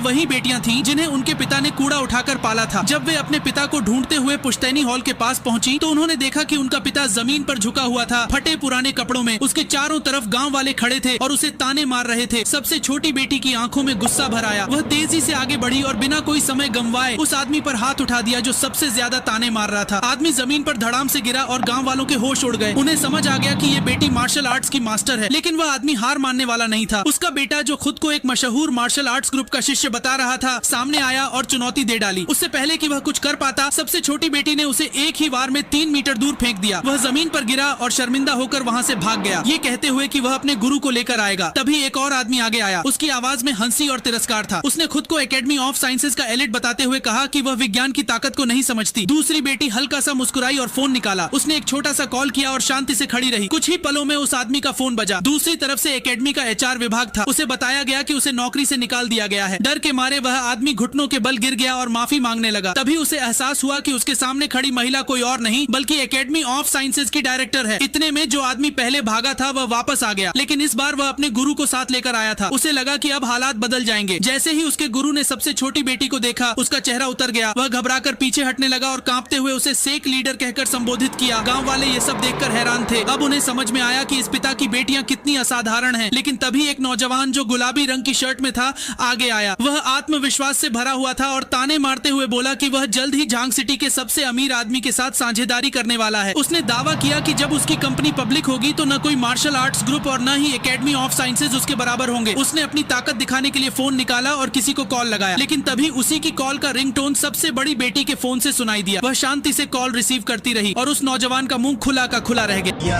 वही बेटियां थीं जिन्हें उनके पिता ने कूड़ा उठाकर पाला था। जब वे अपने पिता को ढूंढते हुए पुश्तैनी हॉल के पास पहुंची तो उन्होंने देखा कि उनका पिता जमीन पर झुका हुआ था, फटे पुराने कपड़ों में। उसके चारों तरफ गांव वाले खड़े थे और उसे ताने मार रहे थे। सबसे छोटी बेटी की आंखों में गुस्सा भर आया। वह तेजी से आगे बढ़ी और बिना कोई समय गंवाए उस आदमी पर हाथ उठा दिया जो सबसे ज्यादा ताने मार रहा था। आदमी जमीन पर धड़ाम से गिरा और गांव वालों के होश उड़ गए। उन्हें समझ आ गया कि ये बेटी मार्शल आर्ट्स की मास्टर है, लेकिन वह आदमी हार मानने वाला नहीं था। उसका बेटा जो खुद को एक मशहूर मार्शल आर्ट्स ग्रुप का शिष्य बता रहा था, सामने आया और चुनौती दे डाली। उससे पहले कि वह कुछ कर पाता, सबसे छोटी बेटी ने उसे एक ही वार में 3 मीटर दूर फेंक दिया। वह जमीन पर गिरा और शर्मिंदा होकर वहाँ से भाग गया, ये कहते हुए कि वह अपने गुरु को लेकर आएगा। तभी एक और आदमी आगे आया। उसकी आवाज में हंसी और तिरस्कार था। उसने खुद को एकेडमी ऑफ साइंसेज का एलिट बताते हुए कहा कि वह विज्ञान की ताकत को नहीं समझती। दूसरी बेटी हल्का सा मुस्कुराई और फोन निकाला। उसने एक छोटा सा कॉल किया और शांति से खड़ी रही। कुछ ही पलों में उस आदमी का फोन बजा। दूसरी तरफ से एकेडमी का HR विभाग था। उसे बताया गया कि उसे नौकरी से निकाल दिया गया है। डर के मारे वह आदमी घुटनों के बल गिर गया और माफी मांगने लगा। तभी उसे एहसास हुआ कि उसके सामने खड़ी महिला कोई और नहीं बल्कि एकेडमी ऑफ साइंसेज की डायरेक्टर है। इतने में जो आदमी पहले भागा था वह वापस आ गया, लेकिन इस बार वह अपने गुरु को साथ लेकर आया था। उसे लगा कि अब हालात बदल जाएंगे। जैसे ही उसके गुरु ने सबसे छोटी बेटी को देखा, उसका चेहरा उतर गया। वह घबराकर पीछे हटने लगा और कांपते हुए उसे सेक लीडर कहकर संबोधित किया। गांव वाले ये सब देखकर हैरान थे। अब उन्हें समझ में आया कि इस पिता की बेटियां कितनी असाधारण हैं। लेकिन तभी एक नौजवान जो गुलाबी रंग की शर्ट में था आगे आया। वह आत्मविश्वास से भरा हुआ था और ताने मारते हुए बोला कि वह जल्द ही झांग सिटी के सबसे अमीर आदमी के साथ साझेदारी करने वाला है। उसने दावा किया कि जब उसकी कंपनी पब्लिक होगी तो न कोई मार्शल आर्ट्स ग्रुप और न ही एकेडमी ऑफ साइंसेज उसके बराबर होंगे। उसने अपनी ताकत दिखाने के लिए फोन निकाला और किसी को कॉल लगाया, लेकिन तभी उसी की कॉल का रिंगटोन सबसे बड़ी बेटी के फोन से सुनाई दिया। वह शांति से कॉल रिसीव करती रही और उस नौजवान का मुंह खुला का खुला रह गया।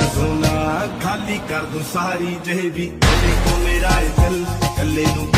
खाली कर दो सारी जेबी, को मेरा दिल कल्ले